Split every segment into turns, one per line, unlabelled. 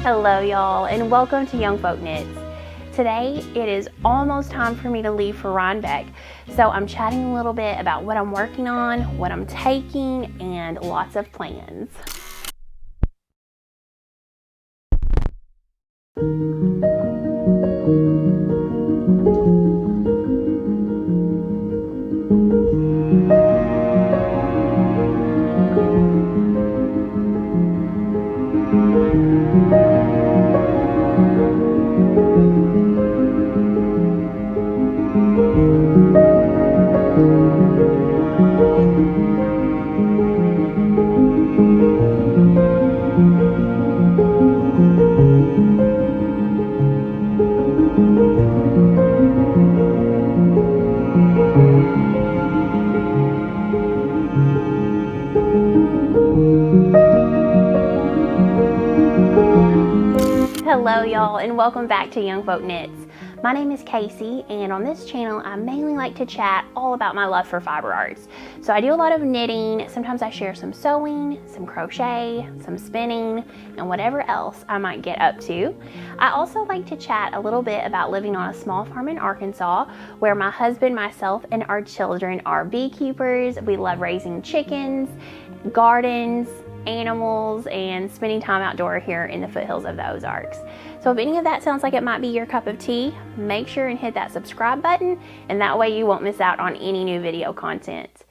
Hello y'all, and welcome to YoungFolk Knits. Today it is almost time for me to leave for Rhinebeck, so I'm chatting a little bit about what I'm working on, what I'm taking, and lots of plans. Hello y'all, and welcome back to YoungFolk Knits. My name is Casey, and on this channel I mainly like to chat all about my love for fiber arts. So I do a lot of knitting, sometimes I share some sewing, some crochet, some spinning, and whatever else I might get up to. I also like to chat a little bit about living on a small farm in Arkansas where my husband, myself, and our children are beekeepers. We love raising chickens, gardens, animals, and spending time outdoor here in the foothills of the Ozarks. So if any of that sounds like it might be your cup of tea, make sure and hit that subscribe button, and that way you won't miss out on any new video content.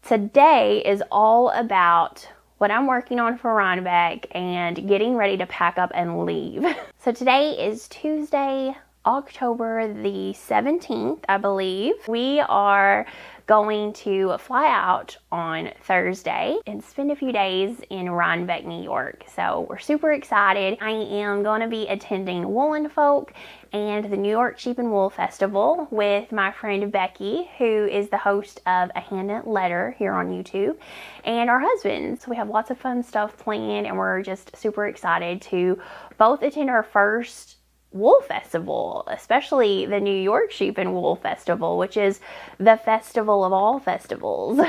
Today is all about what I'm working on for Rhinebeck and getting ready to pack up and leave. So today is Tuesday, October the 17th, I believe. We are going to fly out on Thursday and spend a few days in Rhinebeck, New York. So we're super excited. I am going to be attending YoungFolk and the New York Sheep and Wool Festival with my friend Becky, who is the host of A Hand-Knit Letter here on YouTube, and our husbands. So we have lots of fun stuff planned, and we're just super excited to both attend our first wool festival, especially the New York Sheep and Wool Festival, which is the festival of all festivals.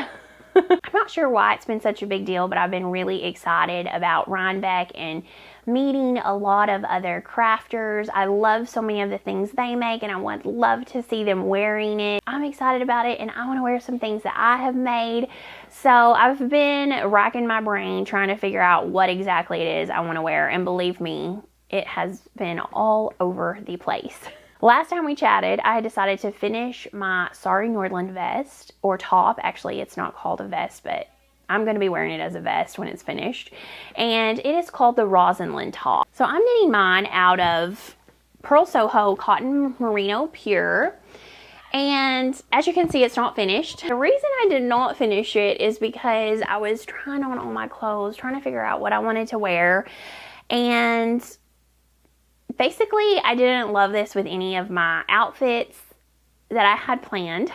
I'm not sure why it's been such a big deal, but I've been really excited about Rhinebeck and meeting a lot of other crafters. I love so many of the things they make, and I would love to see them wearing it. I'm excited about it, and I want to wear some things that I have made. So I've been racking my brain trying to figure out what exactly it is I want to wear, and believe me, it has been all over the place. Last time we chatted, I had decided to finish my Sari Nordland vest, or top. Actually, it's not called a vest, but I'm going to be wearing it as a vest when it's finished. And it is called the Rosenland top. So I'm knitting mine out of Purl Soho Cotton Merino Pure. And as you can see, it's not finished. The reason I did not finish it is because I was trying on all my clothes, trying to figure out what I wanted to wear. And basically, I didn't love this with any of my outfits that I had planned.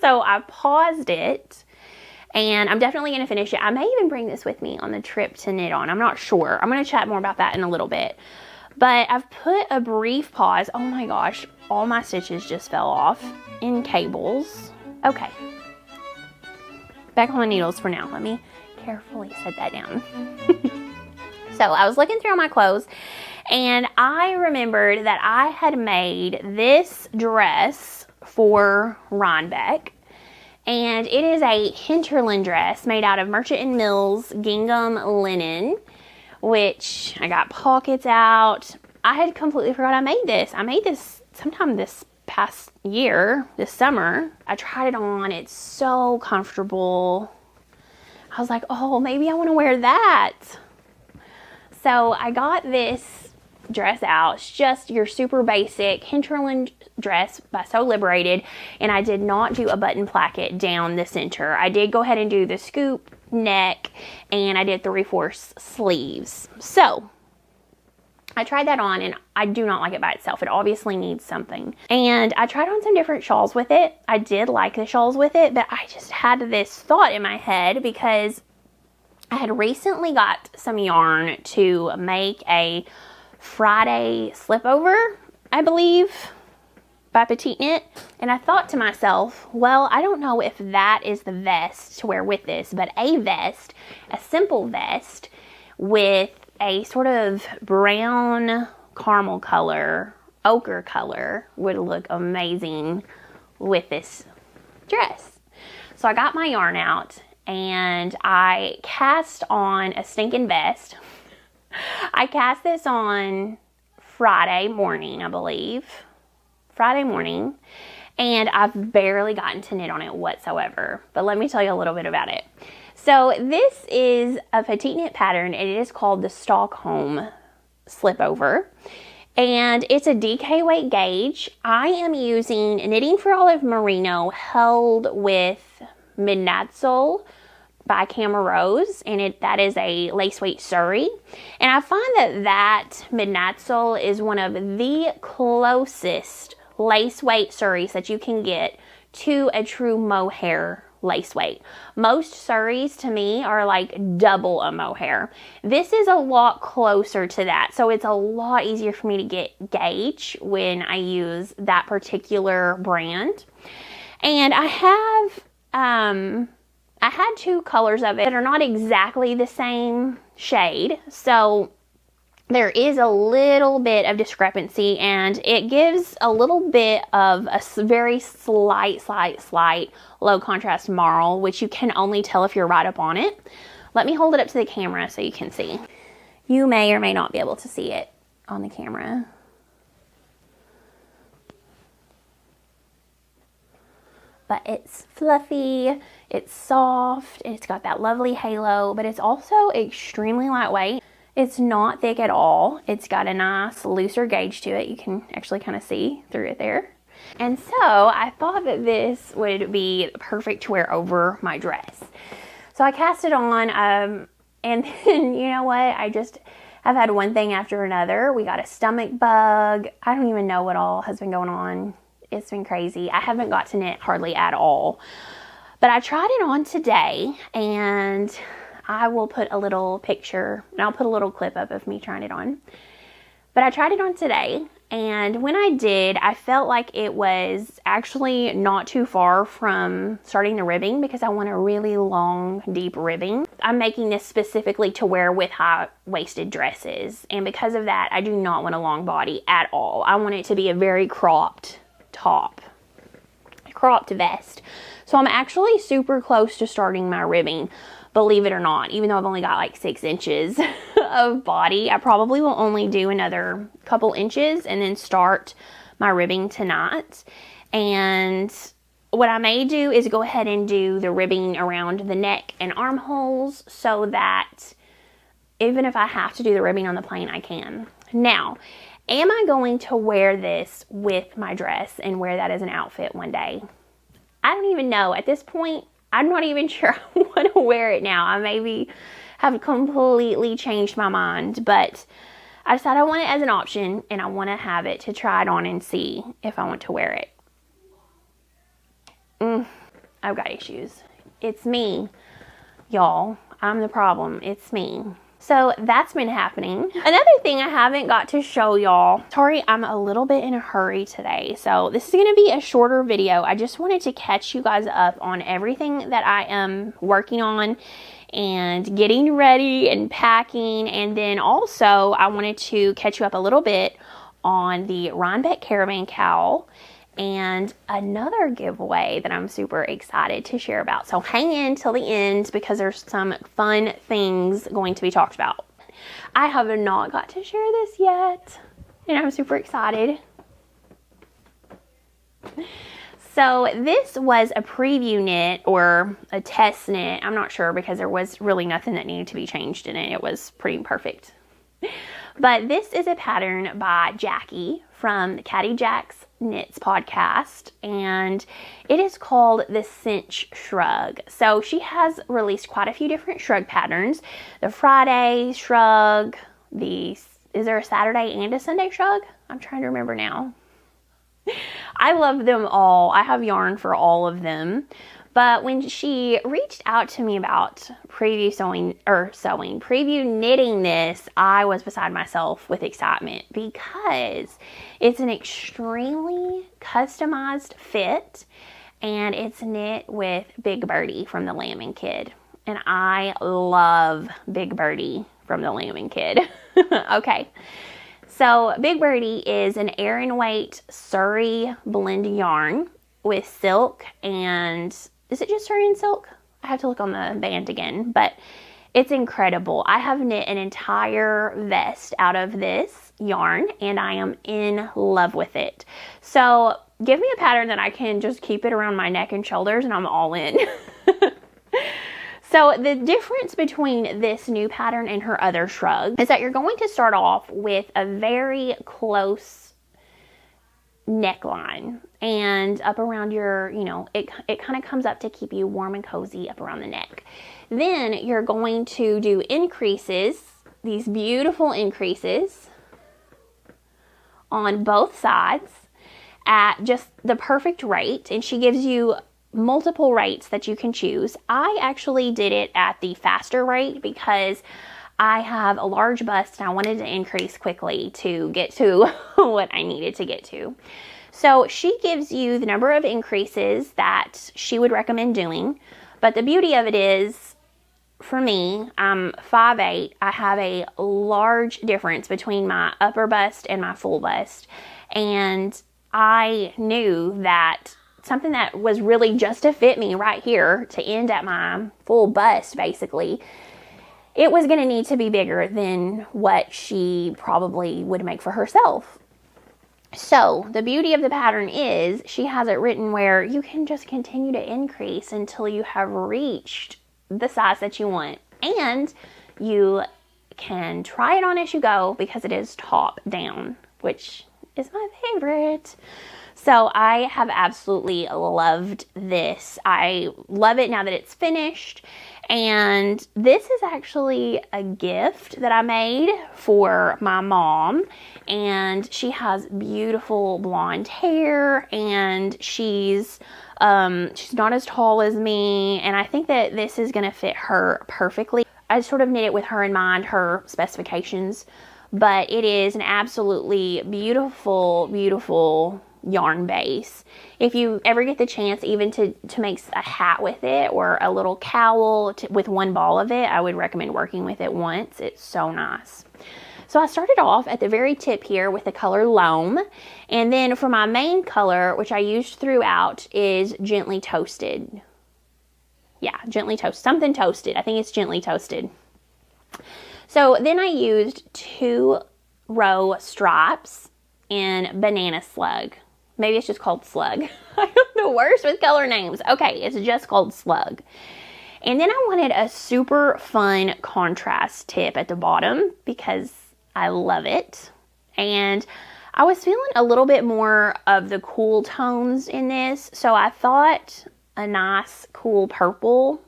So I paused it, and I'm definitely going to finish it. I may even bring this with me on the trip to knit on. I'm not sure. I'm going to chat more about that in a little bit. But I've put a brief pause. Oh my gosh, all my stitches just fell off in cables. Okay. Back on the needles for now. Let me carefully set that down. So I was looking through all my clothes, and I remembered that I had made this dress for Rhinebeck, and it is a hinterland dress made out of Merchant & Mills gingham linen, which I got pockets out. I had completely forgot I made this. I made this sometime this past year, this summer. I tried it on. It's so comfortable. I was like, oh, maybe I want to wear that. So I got this dress out. It's just your super basic hinterland dress by So Liberated, and I did not do a button placket down the center. I did go ahead and do the scoop neck, and I did 3/4 sleeves. So I tried that on, and I do not like it by itself. It obviously needs something. And I tried on some different shawls with it. I did like the shawls with it, but I just had this thought in my head because I had recently got some yarn to make a Friday slipover, I believe, by Petite Knit. And I thought to myself, well, I don't know if that is the vest to wear with this, but a vest, a simple vest with a sort of brown caramel color, ochre color would look amazing with this dress. So I got my yarn out and I cast on a stinking vest. I cast this on Friday morning, I believe. Friday morning. And I've barely gotten to knit on it whatsoever. But let me tell you a little bit about it. So this is a petite knit pattern and it is called the Stockholm Slipover. And it's a DK weight gauge. I am using Knitting for Olive Merino held with Midnatssol by Camarose, and that is a lace weight Suri. And I find that Midnatssol is one of the closest lace weight Suris that you can get to a true mohair lace weight. Most Suris to me are like double a mohair. This is a lot closer to that, so it's a lot easier for me to get gauge when I use that particular brand. And I had two colors of it that are not exactly the same shade, so there is a little bit of discrepancy, and it gives a little bit of a very slight low contrast marl, which you can only tell if you're right up on it. Let me hold it up to the camera so you can see. You may or may not be able to see it on the camera. But it's fluffy, it's soft, and it's got that lovely halo, but it's also extremely lightweight. It's not thick at all. It's got a nice looser gauge to it. You can actually kind of see through it there. And so I thought that this would be perfect to wear over my dress. So I cast it on, and then you know what? I've had one thing after another. We got a stomach bug. I don't even know what all has been going on. It's been crazy. I haven't got to knit hardly at all. But I tried it on today, and I will put a little picture, and I'll put a little clip up of me trying it on. But I tried it on today, and when I did, I felt like it was actually not too far from starting the ribbing, because I want a really long, deep ribbing. I'm making this specifically to wear with high-waisted dresses, and because of that, I do not want a long body at all. I want it to be a very cropped top, cropped vest. So I'm actually super close to starting my ribbing, believe it or not. Even though I've only got like 6 inches of body, I probably will only do another couple inches and then start my ribbing tonight. And what I may do is go ahead and do the ribbing around the neck and armholes, so that even if I have to do the ribbing on the plain, I can. Now, am I going to wear this with my dress and wear that as an outfit one day? I don't even know. At this point, I'm not even sure I want to wear it now. I maybe have completely changed my mind, but I decided I want it as an option, and I want to have it to try it on and see if I want to wear it. I've got issues. It's me, y'all. I'm the problem. It's me. So that's been happening. Another thing I haven't got to show y'all. Sorry, I'm a little bit in a hurry today. So this is going to be a shorter video. I just wanted to catch you guys up on everything that I am working on and getting ready and packing. And then also I wanted to catch you up a little bit on the Rhinebeck caravan cowl and another giveaway that I'm super excited to share about. So hang in till the end, because there's some fun things going to be talked about. I have not got to share this yet, and I'm super excited. So this was a preview knit or a test knit. I'm not sure, because there was really nothing that needed to be changed in it. It was pretty perfect. But this is a pattern by Jackie from the Caddy Jack's Knits podcast, and it is called the Cinch shrug. So she has released quite a few different shrug patterns. The Friday shrug, is there a Saturday and a Sunday shrug? I'm trying to remember now. I love them all. I have yarn for all of them. But when she reached out to me about preview knitting this, I was beside myself with excitement, because it's an extremely customized fit, and it's knit with Big Birdie from the Lambing Kid. and I love Big Birdie from the Lamb and Kid. Okay, so Big Birdie is an Aran weight Suri blend yarn with silk, and is it just Suri and silk? I have to look on the band again, but it's incredible. I have knit an entire vest out of this yarn, and I am in love with it. So give me a pattern that I can just keep it around my neck and shoulders, and I'm all in. So the difference between this new pattern and her other shrug is that you're going to start off with a very close neckline, and up around your, it kind of comes up to keep you warm and cozy up around the neck. Then you're going to do increases, these beautiful increases on both sides at just the perfect rate, and she gives you multiple rates that you can choose. I actually did it at the faster rate because I have a large bust and I wanted to increase quickly to get to what I needed to get to. So she gives you the number of increases that she would recommend doing, but the beauty of it is, for me, I'm 5'8". I have a large difference between my upper bust and my full bust, and I knew that something that was really just to fit me right here to end at my full bust, basically, it was going to need to be bigger than what she probably would make for herself. So the beauty of the pattern is she has it written where you can just continue to increase until you have reached the size that you want, and you can try it on as you go because it is top down, which is my favorite. So I have absolutely loved this. I love it now that it's finished. And this is actually a gift that I made for my mom. And she has beautiful blonde hair, and she's not as tall as me. And I think that this is going to fit her perfectly. I sort of knit it with her in mind, her specifications. But it is an absolutely beautiful, beautiful yarn base. If you ever get the chance even to make a hat with it, or a little cowl with one ball of it, I would recommend working with it once. It's so nice. So I started off at the very tip here with the color Loam, and then for my main color, which I used throughout, is Gently Toasted. Yeah, Gently Toasted, something toasted. I think it's Gently Toasted. So then I used 2 row stripes in Banana Slug. Maybe it's just called Slug. I'm the worst with color names. Okay, it's just called Slug. And then I wanted a super fun contrast tip at the bottom because I love it. And I was feeling a little bit more of the cool tones in this, so I thought a nice cool purpley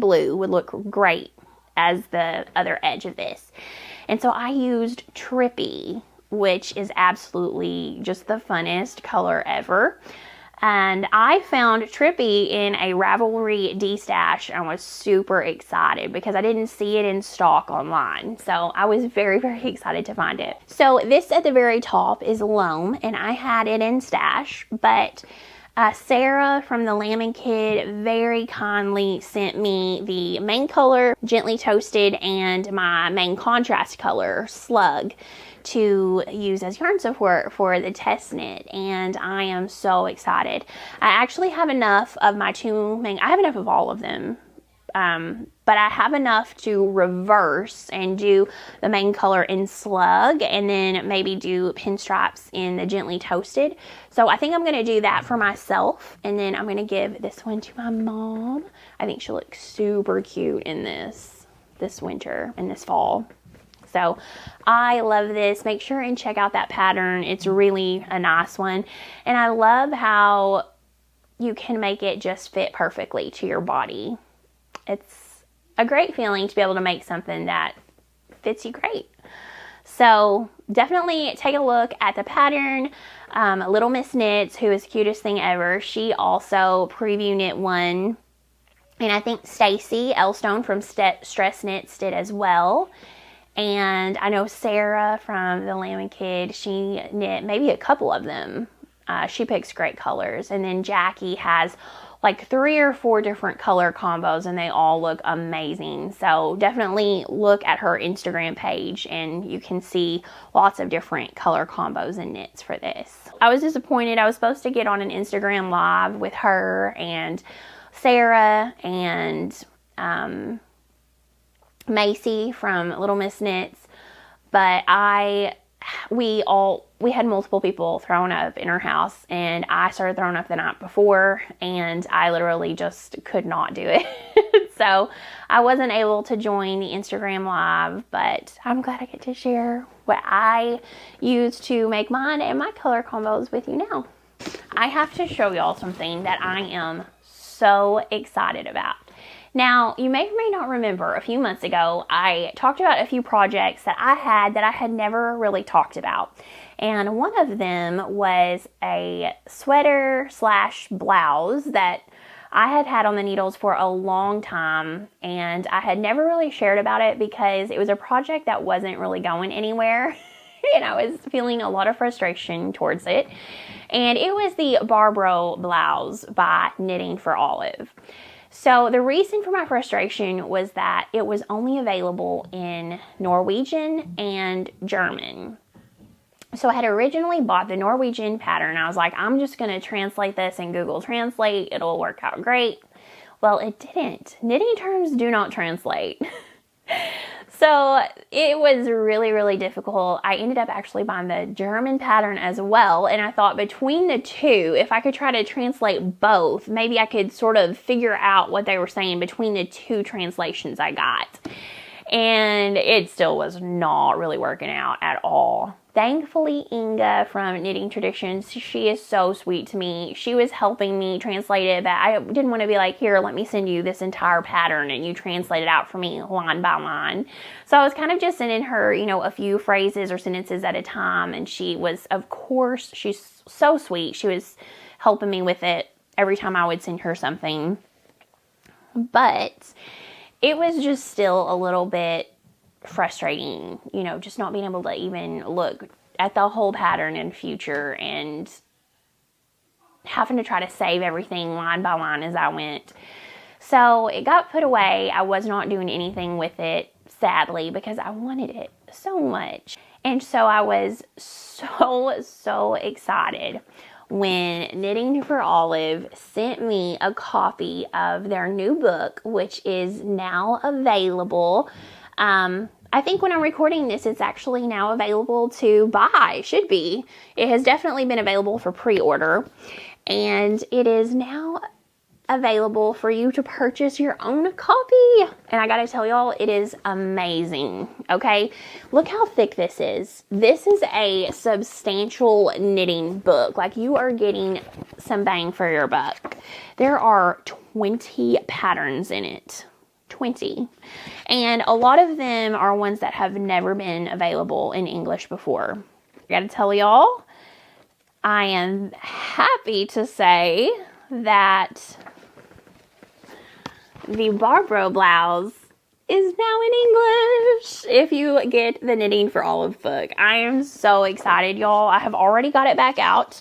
blue would look great as the other edge of this. And so I used Trippy, which is absolutely just the funnest color ever. And I found Trippy in a Ravelry D-stash and I was super excited because I didn't see it in stock online. So I was very, very excited to find it. So this at the very top is Loam, and I had it in stash, but Sarah from the Lamb and Kid very kindly sent me the main color, Gently Toasted, and my main contrast color, Slug, to use as yarn support for the test knit, and I am so excited. I actually have enough of my 2 main, I have enough of all of them, but I have enough to reverse and do the main color in Slug, and then maybe do pinstripes in the Gently Toasted. So I think I'm going to do that for myself, and then I'm going to give this one to my mom. I think she'll look super cute in this winter and this fall. So I love this. Make sure and check out that pattern. It's really a nice one. And I love how you can make it just fit perfectly to your body. It's a great feeling to be able to make something that fits you great. So definitely take a look at the pattern. Little Miss Knits, who is cutest thing ever, she also preview knit one. And I think Stacy Elstone from Stress Knits did as well. And I know Sarah from the Lamb and Kid, she knit maybe a couple of them. She picks great colors. And then Jackie has like 3 or 4 different color combos, and they all look amazing. So definitely look at her Instagram page and you can see lots of different color combos and knits for this. I was disappointed. I was supposed to get on an Instagram live with her and Sarah and Macy from Little Miss Knits, but we had multiple people thrown up in our house, and I started throwing up the night before, and I literally just could not do it. So I wasn't able to join the Instagram live, but I'm glad I get to share what I use to make mine and my color combos with you now. I have to show y'all something that I am so excited about. Now, you may or may not remember, a few months ago, I talked about a few projects that I had never really talked about. And one of them was a sweater slash blouse that I had on the needles for a long time, and I had never really shared about it because it was a project that wasn't really going anywhere. And I was feeling a lot of frustration towards it. And it was the Barbro blouse by Knitting for Olive. So the reason for my frustration was that it was only available in Norwegian and German. So I had originally bought the Norwegian pattern. I was like, I'm just going to translate this in Google Translate. It'll work out great. Well, it didn't. Knitting terms do not translate. So it was really, really difficult. I ended up actually buying the German pattern as well. And I thought between the two, if I could try to translate both, maybe I could sort of figure out what they were saying between the two translations I got. And it still was not really working out at all. Thankfully, Inga from Knitting Traditions, she is so sweet to me. She was helping me translate it, but I didn't want to be like, here, let me send you this entire pattern and you translate it out for me line by line. So I was kind of just sending her, you know, a few phrases or sentences at a time. And she was, of course, she's so sweet. She was helping me with it every time I would send her something. But it was just still a little bit frustrating, you know, just not being able to even look at the whole pattern in future and having to try to save everything line by line as I went. So it got put away. I was not doing anything with it, sadly, because I wanted it so much. And so I was so excited when Knitting for Olive sent me a copy of their new book, which is now available. I think when I'm recording this, it's actually now available to buy. Should be. It has definitely been available for pre-order, and it is now available for you to purchase your own copy. And I gotta tell y'all, it is amazing. Okay, look how thick this is. This is a substantial knitting book. Like, you are getting some bang for your buck. There are 20 patterns in it. 20. And a lot of them are ones that have never been available in English before. I gotta tell y'all, I am happy to say that the Barbro blouse is now in English if you get the Knitting for Olive book. I am so excited, y'all. I have already got it back out,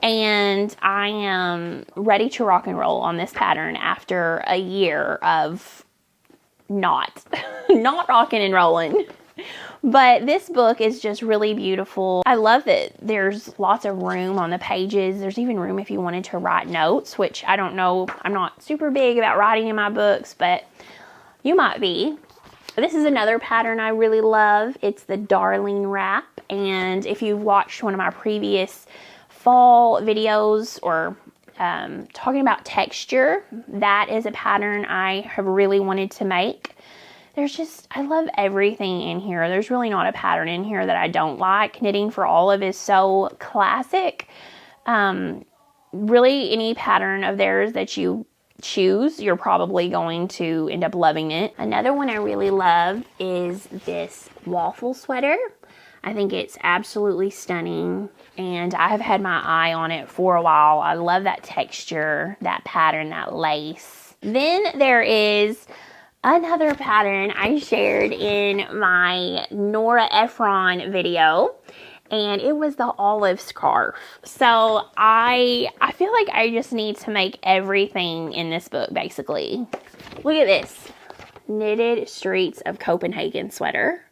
and I am ready to rock and roll on this pattern after a year of not rocking and rolling. But this book is just really beautiful. I love that there's lots of room on the pages. There's even room if you wanted to write notes, which I don't know. I'm not super big about writing in my books, but you might be. This is another pattern I really love. It's the Darling Wrap. And if you've watched one of my previous fall videos or talking about texture, that is a pattern I have really wanted to make. I love everything in here. There's really not a pattern in here that I don't like. Knitting for Olive is so classic. Really, any pattern of theirs that you choose, you're probably going to end up loving it. Another one I really love is this waffle sweater. I think it's absolutely stunning, and I have had my eye on it for a while. I love that texture, that pattern, that lace. Then there is another pattern I shared in my Nora Ephron video, and it was the olive scarf. So I feel like I just need to make everything in this book, basically. Look at this. Knitted Streets of Copenhagen sweater.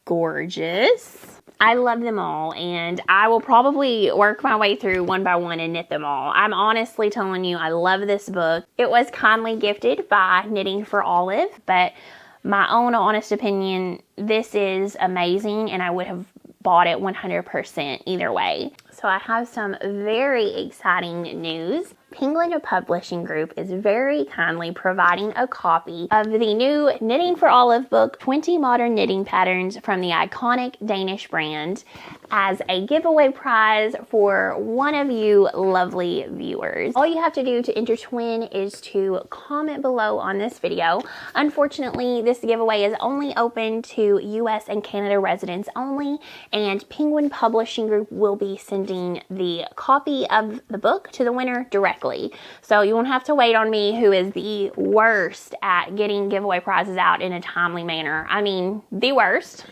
Gorgeous. I love them all, and I will probably work my way through one by one and knit them all. I'm honestly telling you, I love this book. It was kindly gifted by Knitting for Olive, but my own honest opinion, this is amazing, and I would have bought it 100% either way. So I have some very exciting news. Penguin Publishing Group is very kindly providing a copy of the new Knitting for Olive book, 20 Modern Knitting Patterns from the iconic Danish brand, as a giveaway prize for one of you lovely viewers. All you have to do to enter to win is to comment below on this video. Unfortunately, this giveaway is only open to US and Canada residents only, and Penguin Publishing Group will be sending the copy of the book to the winner directly. So you won't have to wait on me, who is the worst at getting giveaway prizes out in a timely manner. I mean, the worst.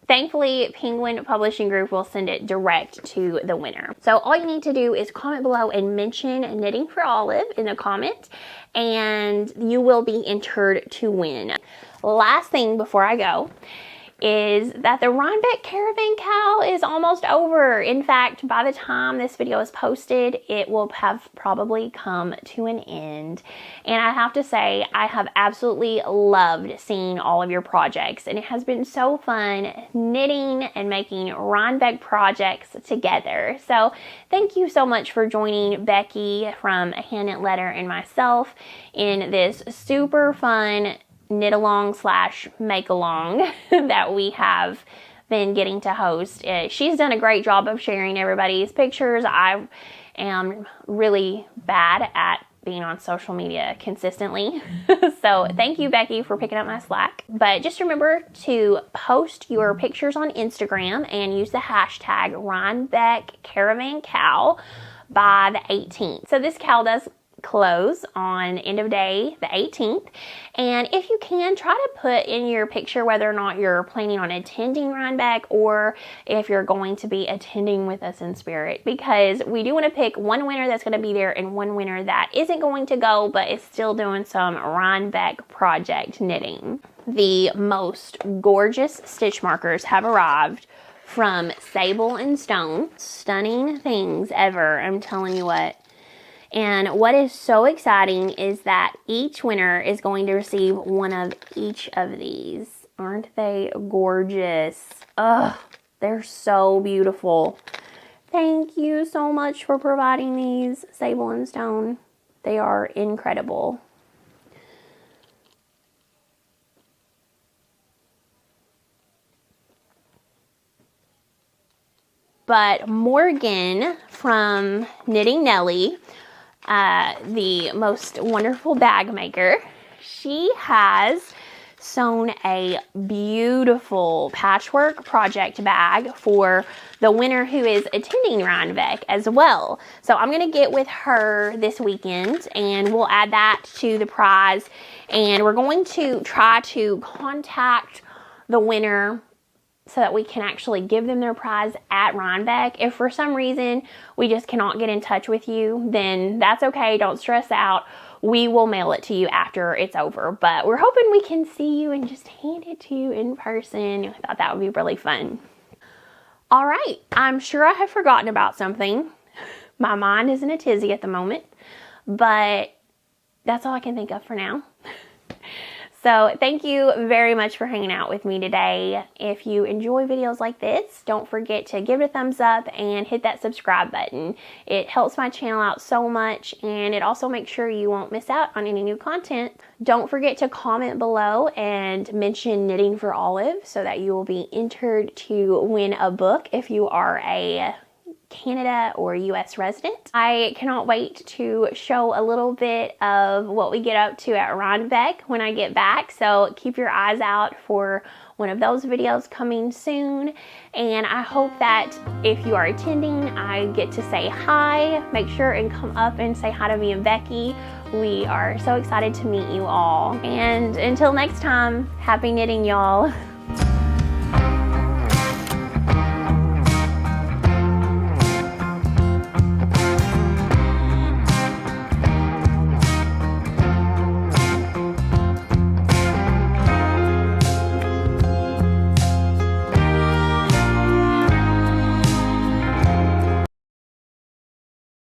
Thankfully, Penguin Publishing Group will send it direct to the winner. So all you need to do is comment below and mention Knitting for Olive in the comment, and you will be entered to win. Last thing before I go is that the Rhinebeck Caravan Cow is almost over. In fact, by the time this video is posted, it will have probably come to an end. And I have to say, I have absolutely loved seeing all of your projects, and it has been so fun knitting and making Rhinebeck projects together. So thank you so much for joining Becky from Hand Knit Letter and myself in this super fun knit along / make along that we have been getting to host. She's done a great job of sharing everybody's pictures. I am really bad at being on social media consistently. So thank you, Becky, for picking up my slack. But just remember to post your pictures on Instagram and use the hashtag Rhinebeck Caravan Cow by the 18th. So this cow does close on end of day the 18th, and if you can, try to put in your picture whether or not you're planning on attending Rhinebeck or if you're going to be attending with us in spirit, because we do want to pick one winner that's going to be there and one winner that isn't going to go but is still doing some Rhinebeck project knitting. The most gorgeous stitch markers have arrived from Sable and Stone. Stunning things ever, I'm telling you what. And what is so exciting is that each winner is going to receive one of each of these. Aren't they gorgeous? Ugh, they're so beautiful. Thank you so much for providing these, Sable and Stone. They are incredible. But Morgan from Knitting Nellie, the most wonderful bag maker, she has sewn a beautiful patchwork project bag for the winner who is attending Rhinebeck as well. So I'm going to get with her this weekend and we'll add that to the prize, and we're going to try to contact the winner so that we can actually give them their prize at Rhinebeck. If for some reason we just cannot get in touch with you, then that's okay. Don't stress out. We will mail it to you after it's over. But we're hoping we can see you and just hand it to you in person. I thought that would be really fun. All right, I'm sure I have forgotten about something. My mind is in a tizzy at the moment, but that's all I can think of for now. So thank you very much for hanging out with me today. If you enjoy videos like this, don't forget to give it a thumbs up and hit that subscribe button. It helps my channel out so much, and it also makes sure you won't miss out on any new content. Don't forget to comment below and mention Knitting for Olive so that you will be entered to win a book if you are a Canada or US resident. I cannot wait to show a little bit of what we get up to at Rhinebeck when I get back, so keep your eyes out for one of those videos coming soon. And I hope that if you are attending, I get to say hi. Make sure and come up and say hi to me and Becky. We are so excited to meet you all. And until next time, happy knitting, y'all.